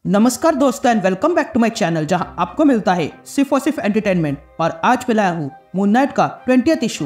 नमस्कार दोस्तों and welcome back to my channel जहां आपको मिलता है सिर्फ और सिर्फ एंटरटेनमेंट। और आज मैं लाया हूं मून नाइट का 20th इशू।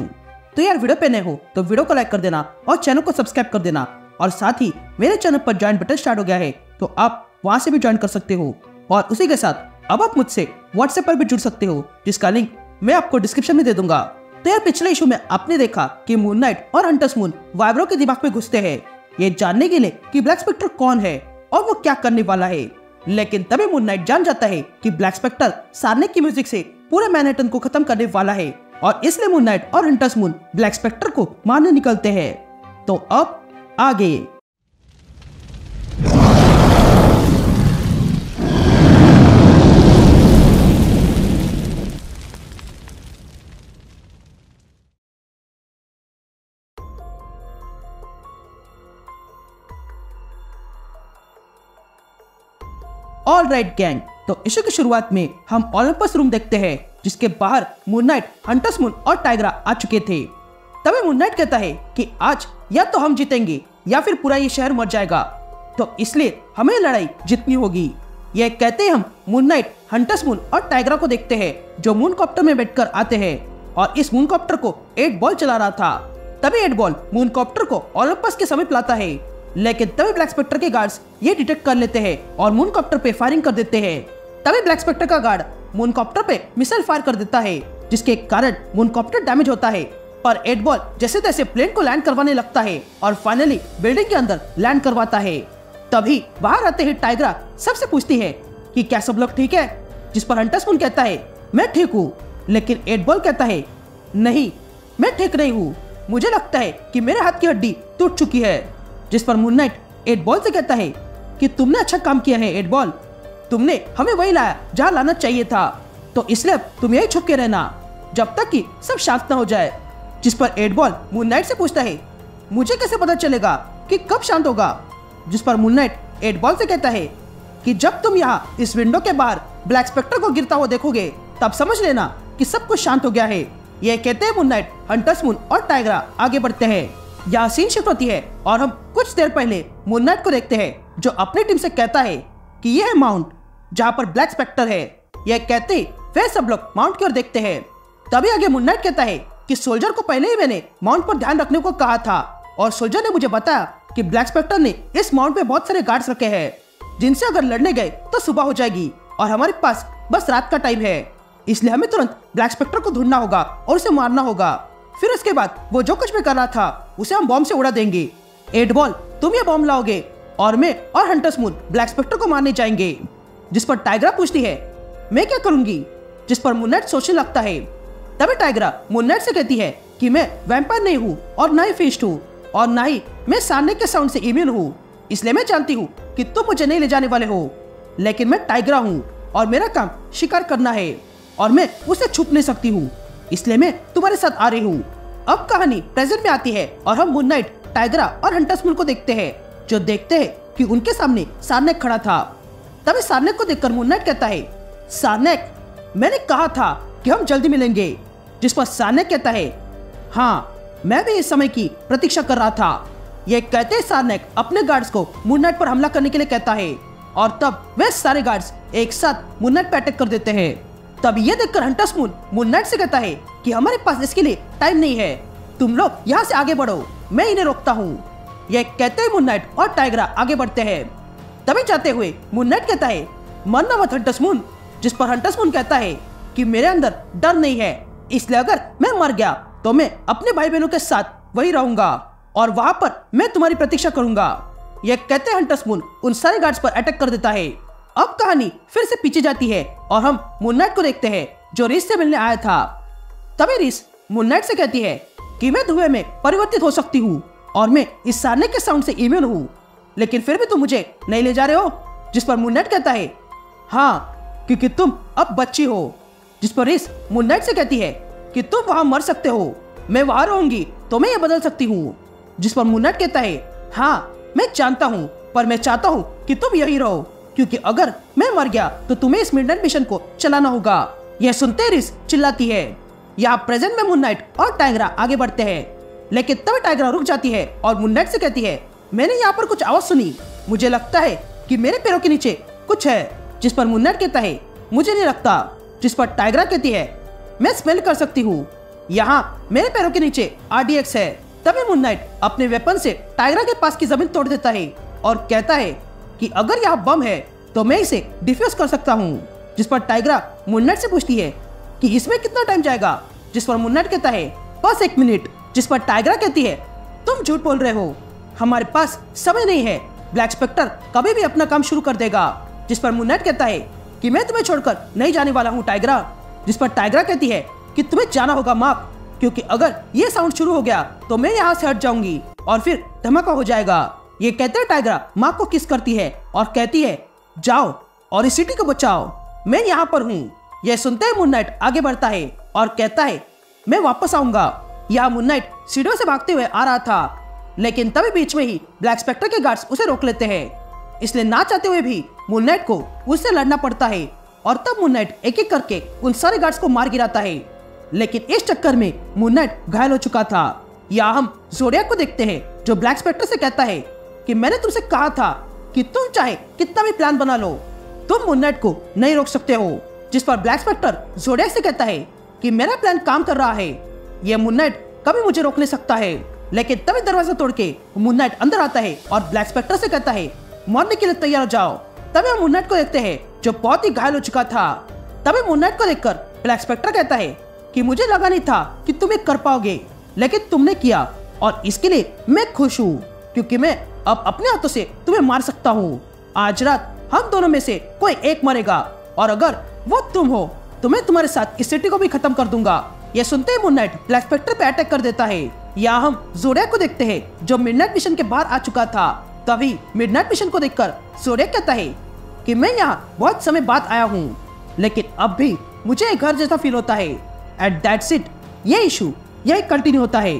तो यार वीडियो पे नए हो तो वीडियो को लाइक कर देना और चैनल को सब्सक्राइब कर देना। और साथ ही मेरे चैनल पर ज्वाइन बटन स्टार्ट हो गया है तो आप वहां से भी ज्वाइन कर सकते हो। और उसी के साथ अब आप मुझसे व्हाट्सएप पर भी जुड़ सकते हो जिसका लिंक मैं आपको डिस्क्रिप्शन में दे दूंगा। तो यार पिछले इशू में आपने देखा कि मून नाइट और हंटर्स मून वाइब्रो के दिमाग में घुसते हैं ये जानने के लिए कि ब्लैक स्पेक्टर कौन है और वो क्या करने वाला है। लेकिन तभी मून नाइट जान जाता है कि ब्लैक स्पेक्टर सार्नेक की म्यूजिक से पूरे मैनहट्टन को खत्म करने वाला है और इसलिए मून नाइट और हंटर्स मून ब्लैक स्पेक्टर को मारने निकलते हैं। तो अब आगे ऑल राइट गैंग। तो इशू की शुरुआत में हम ओलंपस रूम देखते हैं जिसके बाहर मून नाइट, हंटर्स मून और टाइग्रा आ चुके थे। तभी मून नाइट कहता है कि आज या तो हम जीतेंगे या फिर पूरा ये शहर मर जाएगा, तो इसलिए हमें लड़ाई जीतनी होगी। ये कहते हम मून नाइट, हंटर्स मून और टाइग्रा को देखते हैं जो मून कॉप्टर में बैठकर आते हैं और इस मून कॉप्टर को 8 बॉल चला रहा था। तभी 8 बॉल मून कॉप्टर को ओलंपस के समीप लाता है, लेकिन तभी ब्लैक स्पेक्टर के गार्ड्स ये डिटेक्ट कर लेते हैं और मून कॉप्टर पे फायरिंग कर देते हैं। तभी ब्लैक स्पेक्टर का गार्ड मून कॉप्टर पे मिसाइल फायर कर देता है जिसके कारण मून कॉप्टर डैमेज होता है। पर 8 बॉल जैसे तैसे प्लेन को लैंड करवाने लगता है और फाइनली बिल्डिंग के अंदर लैंड करवाता है। तभी बाहर आते ही टाइग्रा सबसे पूछती है कि क्या सब लोग ठीक है, जिस पर हंटर्स मून कहता है मैं ठीक हूँ, लेकिन 8 बॉल कहता है नहीं मैं ठीक नहीं हूँ, मुझे लगता है कि मेरे हाथ की हड्डी टूट चुकी है। जिस पर मून नाइट 8 बॉल से कहता है कि तुमने अच्छा काम किया है 8 बॉल, तुमने हमें वही लाया जहां लाना चाहिए था, तो इसलिए तुम यही छुप के रहना जब तक कि सब शांत न हो जाए। जिस पर 8 बॉल मून नाइट से पूछता है मुझे कैसे पता चलेगा कि कब शांत होगा। जिस पर मून नाइट 8 बॉल से कहता है कि जब तुम यहाँ इस विंडो के बाहर ब्लैक स्पेक्टर को गिरता हुआ देखोगे तब समझ लेना कि सब कुछ शांत हो गया है। यह कहते हैं मून नाइट, हंटर्स मून और टाइग्रा आगे बढ़ते हैं। यहाँ सीन शिफ्ट होती है और हम कुछ देर पहले मून नाइट को देखते हैं जो अपनी टीम से कहता है कि यह है माउंट जहाँ पर ब्लैक स्पेक्टर है। यह कहते वे सब लोग माउंट की ओर देखते हैं। तभी आगे मून नाइट कहता है कि सोल्जर को पहले ही मैंने माउंट पर ध्यान रखने को कहा था और सोल्जर ने मुझे बताया कि ब्लैक स्पेक्टर ने इस माउंट पे बहुत सारे गार्ड्स रखे हैं जिनसे अगर लड़ने गए तो सुबह हो जाएगी और हमारे पास बस रात का टाइम है, इसलिए हमें तुरंत ब्लैक स्पेक्टर को ढूंढना होगा और उसे मारना होगा। फिर उसके बाद वो जो कुछ भी कर रहा था उसे हम बॉम्ब से उड़ा देंगे। 8 बॉल तुम ये बॉम्ब लाओगे और मैं और हंटर्स मून ब्लैक स्पेक्टर को मारने जाएंगे। जिस पर टाइग्रा पूछती है मैं क्या करूंगी, जिस पर मून नाइट सोचने लगता है। तभी टाइग्रा मून नाइट से कहती है कि मैं वैम्पायर नहीं हूँ और ना ही फीस्ट हूँ और ना ही मैं सार्नेक के साउंड से इम्यून हूँ, इसलिए मैं जानती हूँ कि तुम मुझे नहीं ले जाने वाले हो, लेकिन मैं टाइग्रा हूँ और मेरा काम शिकार करना है और मैं उसे छुप नहीं सकती हूँ, इसलिए मैं तुम्हारे साथ आ रही हूँ। अब कहानी प्रेजेंट में आती है और हम मून नाइट, टाइग्रा और हंटर्स मून को देखते हैं जो देखते हैं कि उनके सामने सार्नेक खड़ा था। तभी सार्नेक को देखकर मून नाइट कहता है सार्नेक मैंने कहा था कि हम जल्दी मिलेंगे। जिस पर सार्नेक कहता है हाँ मैं भी इस समय की प्रतीक्षा कर रहा था। यह कहते सार्नेक अपने गार्ड्स को मून नाइट पर हमला करने के लिए कहता है और तब वे सारे गार्ड्स एक साथ मून नाइट पर अटैक कर देते हैं। तब ये देखकर हंटर्स मून नाइट से कहता है कि हमारे पास इसके लिए टाइम नहीं है, तुम लोग यहाँ से आगे बढ़ो, मैं इन्हें रोकता हूँ। यह कहते हुए मून नाइट और टाइग्रा आगे बढ़ते हैं। तभी जाते हुए मून नाइट कहता है मरना मत हंटर्स मून। जिस पर हंटर्स मून कहता है कि मेरे अंदर डर नहीं है, इसलिए अगर मैं मर गया तो मैं अपने भाई बहनों के साथ वही रहूंगा और वहां पर मैं तुम्हारी प्रतीक्षा करूंगा। यह कहते हंटर्स मून उन सारे गार्ड्स पर अटैक कर देता है। अब कहानी फिर से पीछे जाती है और हम मून नाइट को देखते हैं जो रीस से मिलने आया था। तभी रीस मून नाइट से कहती है कि मैं धुएं में परिवर्तित हो सकती हूँ और मैं इस सार्नेक के साउंड से इम्यून हूँ, लेकिन फिर भी तुम मुझे नहीं ले जा रहे हो। जिस पर मून नाइट कहता है हाँ क्योंकि तुम अब बच्ची हो। जिस पर रीस मून नाइट से कहती है कि तुम वहां मर सकते हो, मैं वहां रहूंगी तो मैं ये बदल सकती हूँ। जिस पर मून नाइट कहता है हाँ मैं जानता हूँ, पर मैं चाहता हूँ कि तुम यही रहो क्योंकि अगर मैं मर गया तो तुम्हें इस मिडनाइट मिशन को चलाना होगा। यह सुनते रीस चिल्लाती है। यहाँ प्रेजेंट में मून नाइट और टाइग्रा आगे बढ़ते हैं, लेकिन तभी टाइग्रा रुक जाती है और मून नाइट से कहती है मैंने यहाँ पर कुछ आवाज सुनी, मुझे लगता है कि मेरे पैरों के नीचे कुछ है, जिस पर मून नाइट कहता है मुझे नहीं लगता, जिस पर टाइग्रा कहती है मैं स्मेल कर सकती हूँ। यहाँ मेरे पैरों के नीचे RDX है। तभी मून नाइट अपने वेपन से टाइग्रा के पास की जमीन तोड़ देता है और कहता है कि अगर यहाँ बम है तो मैं इसे डिफ्यूज कर सकता हूँ। जिस पर टाइग्रा मून नाइट से पूछती है कि इसमें कितना टाइम जाएगा, जिस पर मून नाइट कहता है बस 1 मिनट। जिस पर टाइग्रा कहती है तुम झूठ बोल रहे हो, हमारे पास समय नहीं है, ब्लैक स्पेक्टर कभी भी अपना काम शुरू कर देगा। जिस पर मून नाइट कहता है कि मैं तुम्हें छोड़कर नहीं जाने वाला हूँ टाइग्रा। जिस पर टाइग्रा कहती है कि तुम्हें जाना होगा मार्क, क्योंकि अगर ये साउंड शुरू हो गया तो मैं यहाँ से हट जाऊंगी और फिर धमाका हो जाएगा। ये कहते हैं टाइग्रा मार्क को किस करती है और कहती है जाओ और इस सिटी को बचाओ, मैं यहाँ पर हूँ। यह सुनते ही मून नाइट आगे बढ़ता है और कहता है मैं वापस आऊंगा। यहाँ मून नाइट सीढ़ियों से भागते हुए आ रहा था, लेकिन तभी बीच में ही ब्लैक स्पेक्टर के गार्ड्स उसे रोक लेते हैं। इसलिए ना चाहते हुए भी मून नाइट को उससे लड़ना पड़ता है और तब मून नाइट एक एक करके उन सारे गार्ड्स को मार गिराता है। लेकिन इस चक्कर में मून नाइट घायल हो चुका था। यहाँ हम ज़ोडिएक को देखते हैं जो ब्लैक स्पेक्टर से कहता है कि मैंने तुमसे कहा था कि तुम चाहे कितना भी प्लान बना लो, तुम मून नाइट को नहीं रोक सकते हो। जिस पर ब्लैक स्पेक्टर ज़ोडिएक से कहता है कि मेरा प्लान काम कर रहा है, यह मून नाइट कभी मुझे रोक नहीं सकता है। लेकिन तभी दरवाजा तोड़ के मून नाइट अंदर आता है और ब्लैक स्पेक्टर से कहता है मरने के लिए तैयार हो जाओ। तभी हम मून नाइट को देखते हैं जो बहुत ही घायल हो चुका था। तभी मून नाइट को देखकर ब्लैक स्पेक्टर कहता है कि मुझे लगा नहीं था कि तुम ये कर पाओगे, लेकिन तुमने किया और इसके लिए मैं खुश हूँ, क्योंकि मैं अब अपने हाथों से तुम्हें मार सकता हूँ। आज रात हम दोनों में से कोई एक मरेगा और अगर वो तुम हो तो मैं तुम्हारे साथ इस सिटी को भी खत्म कर दूंगा। ये सुनते ही मून नाइट ब्लैक स्पेक्टर पे अटैक कर देता है। यहाँ हम ज़ोडिएक को देखते हैं जो मिडनाइट मिशन के बाहर आ चुका था। तभी मिडनाइट मिशन को देखकर ज़ोडिएक कहता है कि मैं यहाँ बहुत समय बाद आया हूँ, लेकिन अब भी मुझे एक घर जैसा फील होता है। एट दैट्स इट, ये इशू यही कंटिन्यू होता है।